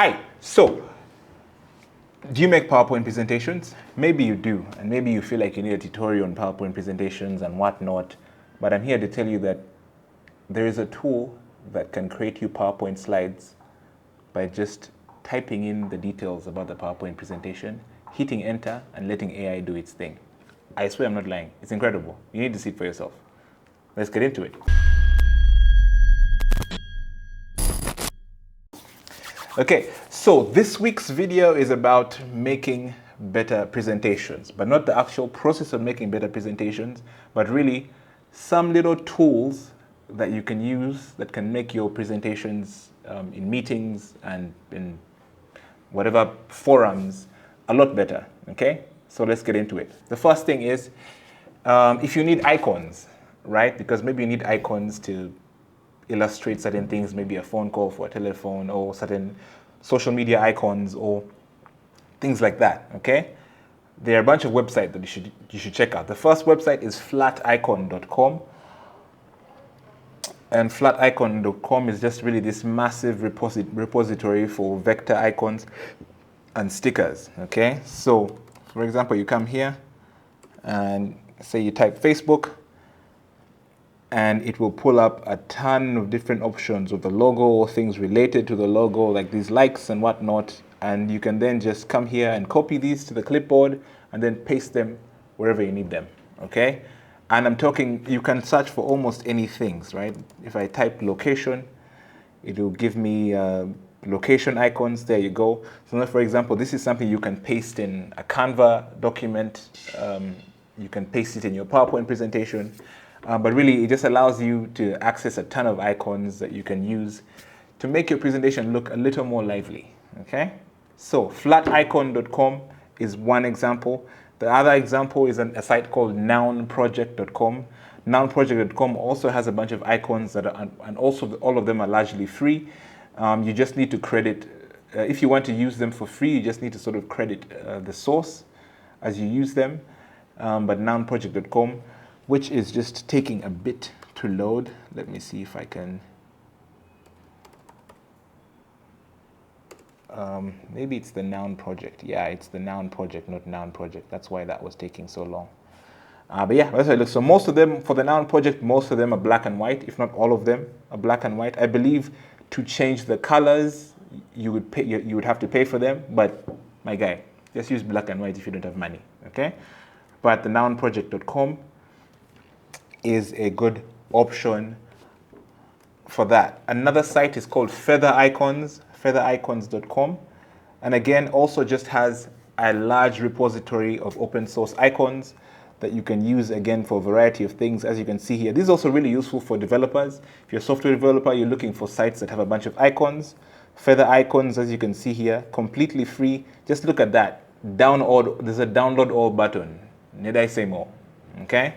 Hi, so do you make PowerPoint presentations? Maybe you do, and maybe you feel like you need a tutorial on PowerPoint presentations and whatnot, but I'm here to tell you that there is a tool that can create you PowerPoint slides by just typing in the details about the PowerPoint presentation, hitting enter, and letting AI do its thing. I swear I'm not lying. It's incredible. You need to see it for yourself. Let's get into it. Okay, so this week's video is about making better presentations, but not the actual process of making better presentations, but really some little tools that you can use that can make your presentations in meetings and in whatever forums a lot better, okay? So let's get into it. The first thing is if you need icons, right? Because maybe you need icons to illustrate certain things, maybe a phone call for a telephone or certain social media icons or things like that, okay? There are a bunch of websites that you should check out. The first website is flaticon.com. And flaticon.com is just really this massive repository for vector icons and stickers, okay? So, for example, you come here and say you type Facebook, and it will pull up a ton of different options of the logo or things related to the logo, like these likes and whatnot. And you can then just come here and copy these to the clipboard and then paste them wherever you need them, okay? And I'm talking, you can search for almost any things, right? If I type location, it will give me location icons. There you go. So now, for example, this is something you can paste in a Canva document. You can paste it in your PowerPoint presentation. But really, it just allows you to access a ton of icons that you can use to make your presentation look a little more lively, okay? So flaticon.com is one example. The other example is a site called nounproject.com. Nounproject.com also has a bunch of icons that are, and also all of them are largely free. You just need to credit, if you want to use them for free, you just need to sort of credit the source as you use them. But nounproject.com, which is just taking a bit to load. Let me see if I can. Maybe it's the Noun Project. Yeah, it's the Noun Project, not Noun Project. That's why that was taking so long. But yeah, that's how it looks. So most of them, for the Noun Project, most of them are black and white, if not all of them are black and white. I believe to change the colors, you would pay. You would have to pay for them. But my guy, just use black and white if you don't have money, okay? But the nounproject.com is a good option for that. Another site is called Feather Icons, feathericons.com. And again, also just has a large repository of open source icons that you can use again for a variety of things, as you can see here. This is also really useful for developers. If you're a software developer, you're looking for sites that have a bunch of icons. Feather Icons, as you can see here, completely free. Just look at that. There's a download all button. Need I say more? Okay?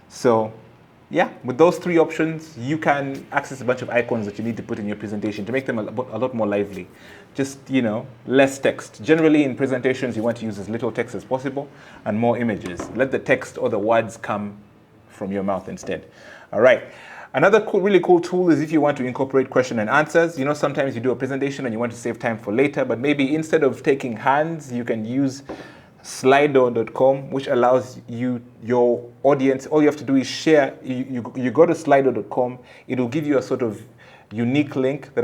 So yeah, with those three options, you can access a bunch of icons that you need to put in your presentation to make them a lot more lively. Just, less text. Generally, in presentations, you want to use as little text as possible and more images. Let the text or the words come from your mouth instead. All right. Another really cool tool is if you want to incorporate question and answers. Sometimes you do a presentation and you want to save time for later, but maybe instead of taking hands, you can use slido.com, which allows your audience, all you have to do is share. You go to slido.com, it will give you a sort of unique link that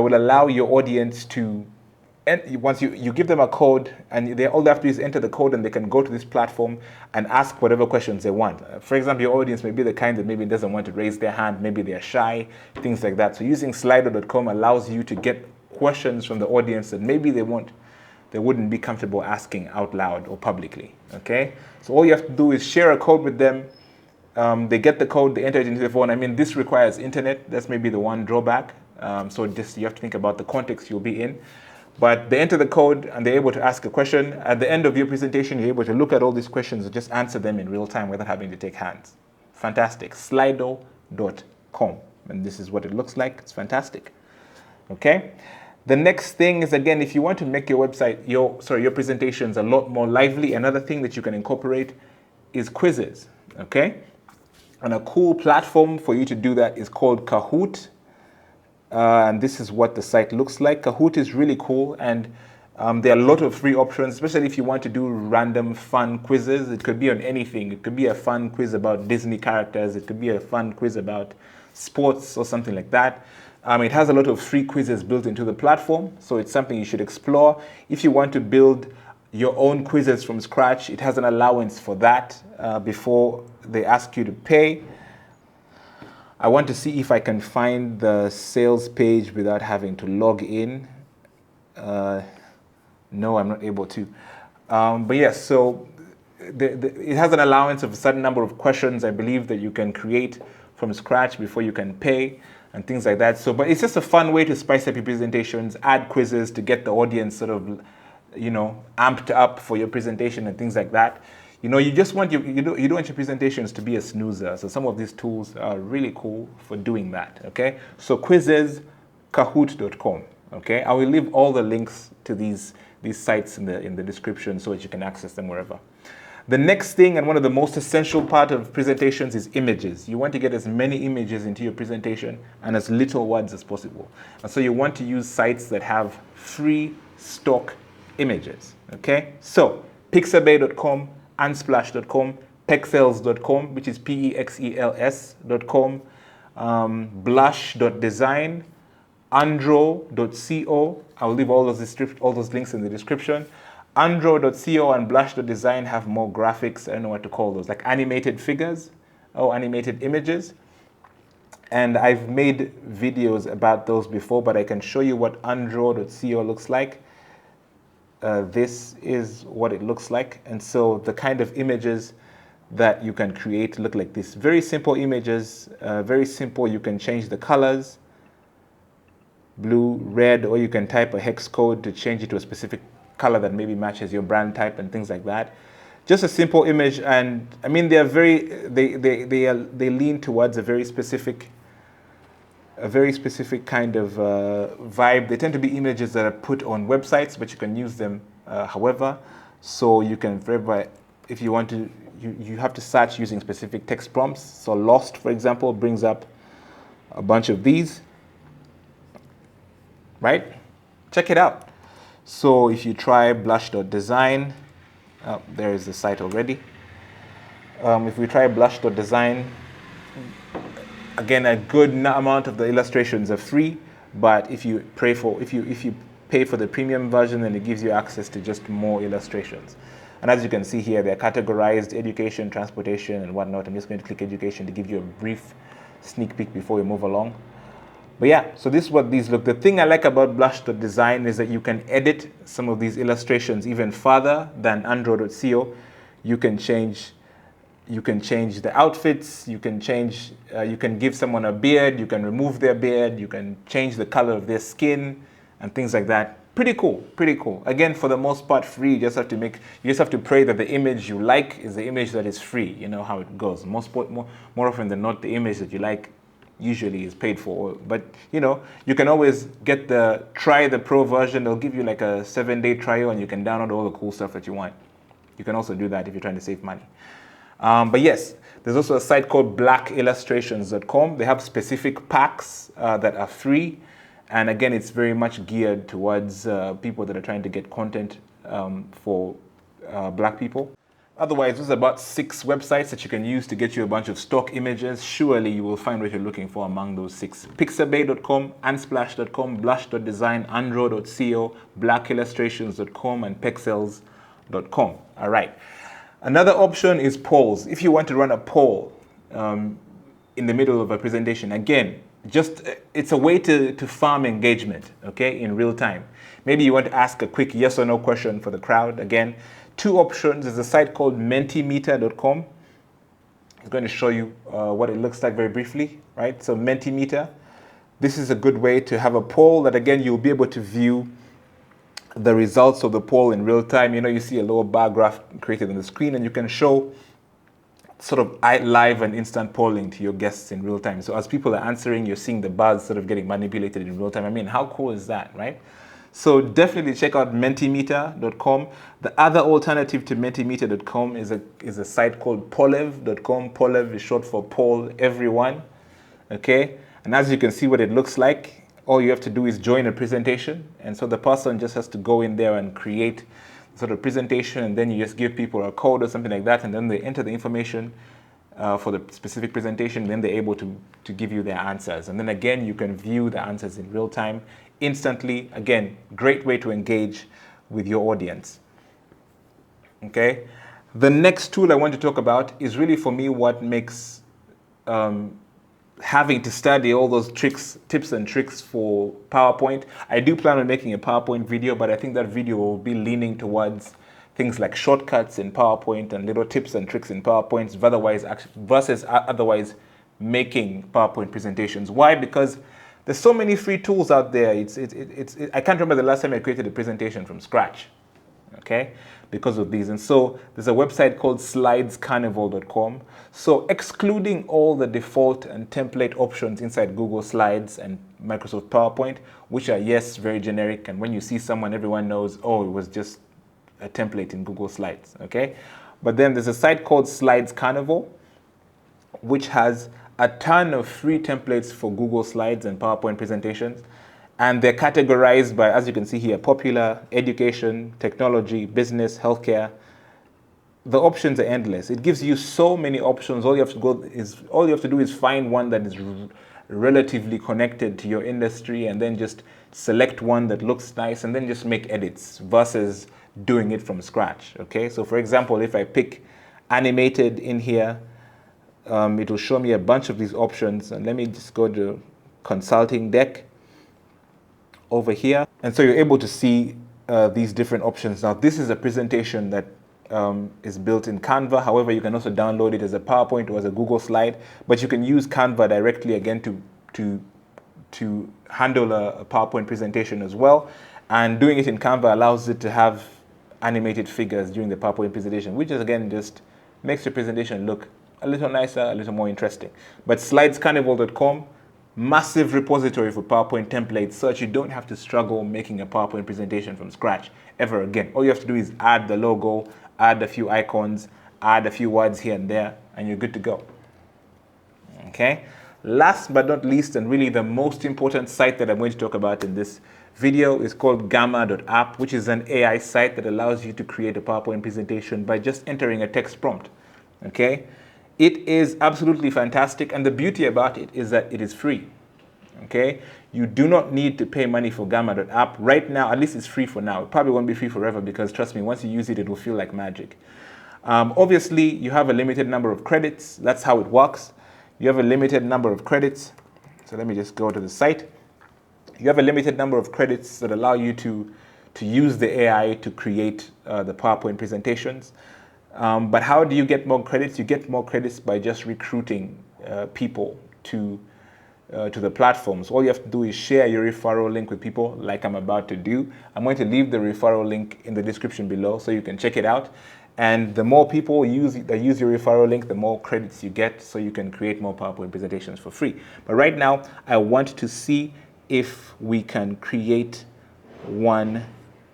will allow your audience to, once you give them a code, and all they have to do is enter the code, and they can go to this platform and ask whatever questions they want. For example, your audience may be the kind that maybe doesn't want to raise their hand, maybe they're shy, things like that. So using slido.com allows you to get questions from the audience that maybe they wouldn't be comfortable asking out loud or publicly, okay? So all you have to do is share a code with them. They get the code, they enter it into the phone. I mean, this requires internet. That's maybe the one drawback. So just you have to think about the context you'll be in. But they enter the code and they're able to ask a question. At the end of your presentation, you're able to look at all these questions and just answer them in real time without having to take hands. Fantastic. Slido.com. And this is what it looks like. It's fantastic. Okay? The next thing is, again, if you want to make your website, your presentations a lot more lively, another thing that you can incorporate is quizzes, okay? And a cool platform for you to do that is called Kahoot. and this is what the site looks like. Kahoot is really cool, and there are a lot of free options, especially if you want to do random fun quizzes. It could be on anything. It could be a fun quiz about Disney characters. It could be a fun quiz about sports or something like that. It has a lot of free quizzes built into the platform, so it's something you should explore. If you want to build your own quizzes from scratch, it has an allowance for that before they ask you to pay. I want to see if I can find the sales page without having to log in. No, I'm not able to. But yes, so it has an allowance of a certain number of questions, I believe, that you can create from scratch before you can pay and things like that. So, but it's just a fun way to spice up your presentations, add quizzes to get the audience sort of, amped up for your presentation and things like that. You just want you don't want your presentations to be a snoozer. So some of these tools are really cool for doing that. Okay, so quizzes, kahoot.com. Okay, I will leave all the links to these sites in the description so that you can access them wherever. The next thing, and one of the most essential part of presentations, is images. You want to get as many images into your presentation and as little words as possible. And so you want to use sites that have free stock images. Okay, so pixabay.com, unsplash.com, pexels.com, which is pexels.com, blush.design, andro.co. I'll leave all those links in the description. Andro.co and blush.design have more graphics. I don't know what to call those, like animated figures or animated images. And I've made videos about those before, but I can show you what andro.co looks like. This is what it looks like. And so the kind of images that you can create look like this. Very simple images, very simple. You can change the colors, blue, red, or you can type a hex code to change it to a specific color that maybe matches your brand type and things like that. Just a simple image, and I mean they lean towards a very specific kind of vibe. They tend to be images that are put on websites, but you can use them however. So you can, if you want to, you have to search using specific text prompts. So Lost, for example, brings up a bunch of these, right? Check it out. So if you try blush.design, there is the site already. If we try blush.design, again, a good amount of the illustrations are free, but if you pay for the premium version, then it gives you access to just more illustrations. And as you can see here, they're categorized: education, transportation, and whatnot. I'm just going to click education to give you a brief sneak peek before we move along. But yeah, so this is what these look. The thing I like about blush.design is that you can edit some of these illustrations even further than andro.co. You can change the outfits, you can give someone a beard, you can remove their beard, you can change the color of their skin and things like that. Pretty cool. Again, for the most part free. You just have to pray that the image you like is the image that is free. You know how it goes. More often than not, the image that you like usually is paid for. But you can always try the pro version. They'll give you like a 7-day trial and you can download all the cool stuff that you want. You can also do that if you're trying to save money. But yes, there's also a site called blackillustrations.com. They have specific packs that are free. And again, it's very much geared towards people that are trying to get content for black people. Otherwise, there's about 6 websites that you can use to get you a bunch of stock images. Surely you will find what you're looking for among those 6. Pixabay.com, unsplash.com, blush.design, andro.co, blackillustrations.com, and pexels.com. All right. Another option is polls. If you want to run a poll in the middle of a presentation, again, it's a way to farm engagement, okay, in real time. Maybe you want to ask a quick yes or no question for the crowd. Again, 2 options. There's a site called mentimeter.com. It's going to show you what it looks like very briefly, right? So Mentimeter, this is a good way to have a poll that, again, you'll be able to view the results of the poll in real time. You see a little bar graph created on the screen, and you can show sort of live and instant polling to your guests in real time. So as people are answering, you're seeing the bars sort of getting manipulated in real time. I mean, how cool is that, right? So definitely check out mentimeter.com. The other alternative to mentimeter.com is a site called polev.com. Polev is short for poll everyone. Okay, and as you can see what it looks like, all you have to do is join a presentation. And so the person just has to go in there and create sort of presentation, and then you just give people a code or something like that, and then they enter the information for the specific presentation, then they're able to give you their answers. And then again, you can view the answers in real time, instantly. Again, great way to engage with your audience. Okay. The next tool I want to talk about is really, for me, what makes having to study all those tips and tricks for PowerPoint. I do plan on making a PowerPoint video, but I think that video will be leaning towards things like shortcuts in PowerPoint and little tips and tricks in PowerPoint versus otherwise making PowerPoint presentations. Why? Because there's so many free tools out there. I can't remember the last time I created a presentation from scratch, okay, because of these. And so there's a website called slidescarnival.com. So excluding all the default and template options inside Google Slides and Microsoft PowerPoint, which are, yes, very generic, and when you see someone, everyone knows, oh, it was just a template in Google Slides, okay? But then there's a site called Slides Carnival, which has a ton of free templates for Google Slides and PowerPoint presentations. And they're categorized by, as you can see here, popular, education, technology, business, healthcare. The options are endless. It gives you so many options. All you have to do is find one that is relatively connected to your industry, and then just select one that looks nice, and then just make edits versus doing it from scratch. Okay. So for example, if I pick animated in here, it will show me a bunch of these options. And let me just go to consulting deck over here. And so you're able to see these different options. Now, this is a presentation that is built in Canva. However, you can also download it as a PowerPoint or as a Google slide, but you can use Canva directly again to handle a PowerPoint presentation as well. And doing it in Canva allows it to have animated figures during the PowerPoint presentation, which is, again, just makes your presentation look a little nicer, a little more interesting. But slidescarnival.com, massive repository for PowerPoint templates, so that you don't have to struggle making a PowerPoint presentation from scratch ever again. All you have to do is add the logo, add a few icons, add a few words here and there, and you're good to go. Okay. Last but not least, and really the most important site that I'm going to talk about in this video, is called gamma.app, which is an AI site that allows you to create a PowerPoint presentation by just entering a text prompt. Okay. It is absolutely fantastic, and the beauty about it is that it is free. Okay, you do not need to pay money for gamma.app right now. At least it's free for now. It probably won't be free forever, because trust me, once you use it, it will feel like magic. Obviously, you have a limited number of credits. That's how it works. You have a limited number of credits. So let me just go to the site. You have a limited number of credits that allow you to use the AI to create the PowerPoint presentations. But how do you get more credits? You get more credits by just recruiting people to the platforms. All you have to do is share your referral link with people, like I'm about to do. I'm going to leave the referral link in the description below so you can check it out. And the more people that use your referral link, the more credits you get, so you can create more PowerPoint presentations for free. But right now, I want to see if we can create one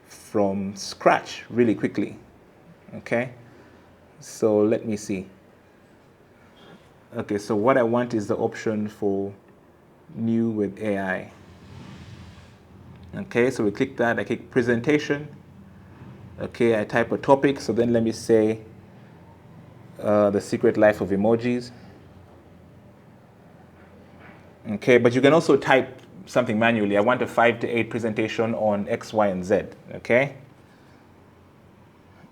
from scratch really quickly. Okay, so let me see. Okay, so what I want is the option for new with AI. Okay, so we click that. I click presentation. Okay, I type a topic. So then let me say the secret life of emojis. Okay, but you can also type something manually. I want a 5 to 8 presentation on X, Y, and Z. Okay.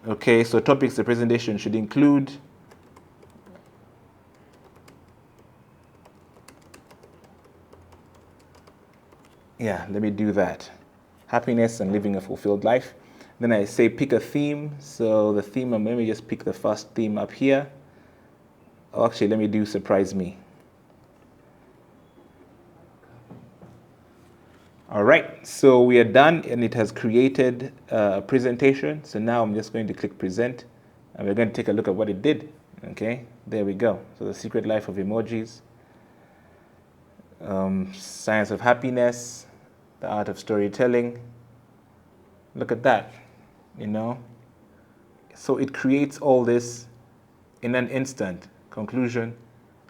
Okay, so topics the presentation should include. Yeah, let me do that. Happiness and living a fulfilled life. Then I say pick a theme. So the theme, let me just pick the first theme up here. Oh, actually, let me do surprise me. All right, so we are done, and it has created a presentation. So now I'm just going to click present, and we're going to take a look at what it did. Okay, there we go. So the secret life of emojis, science of happiness, the art of storytelling. Look at that, you know. So it creates all this in an instant. Conclusion,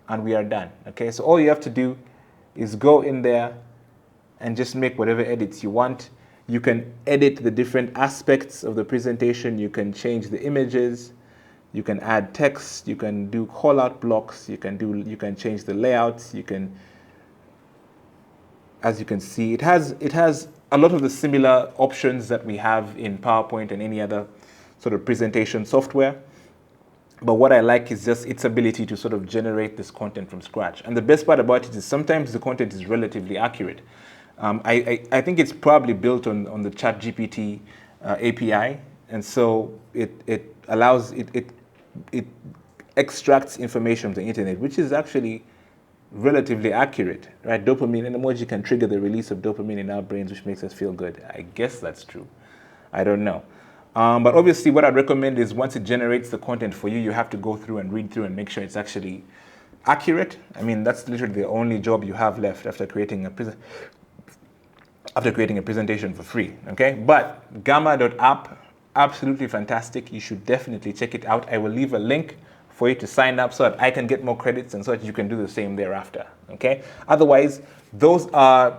and we are done. Okay, so all you have to do is go in there, and just make whatever edits you want. You can edit the different aspects of the presentation. You can change the images. You can add text. You can do call-out blocks. You can change the layouts. You can, as you can see, it has a lot of the similar options that we have in PowerPoint and any other sort of presentation software. But what I like is just its ability to sort of generate this content from scratch. And the best part about it is sometimes the content is relatively accurate. I think it's probably built on the ChatGPT API, and so it allows it extracts information from the internet, which is actually relatively accurate, right? Dopamine, an emoji can trigger the release of dopamine in our brains, which makes us feel good. I guess that's true. I don't know. But obviously, what I'd recommend is once it generates the content for you, you have to go through and read through and make sure it's actually accurate. I mean, that's literally the only job you have left after creating a presentation for free, okay? But gamma.app, absolutely fantastic. You should definitely check it out. I will leave a link for you to sign up so that I can get more credits and so that you can do the same thereafter, okay? Otherwise, those are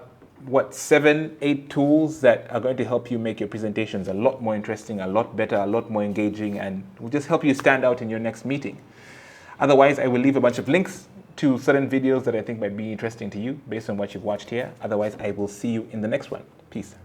7, 8 tools that are going to help you make your presentations a lot more interesting, a lot better, a lot more engaging, and will just help you stand out in your next meeting. Otherwise, I will leave a bunch of links to certain videos that I think might be interesting to you based on what you've watched here. Otherwise, I will see you in the next one. Peace.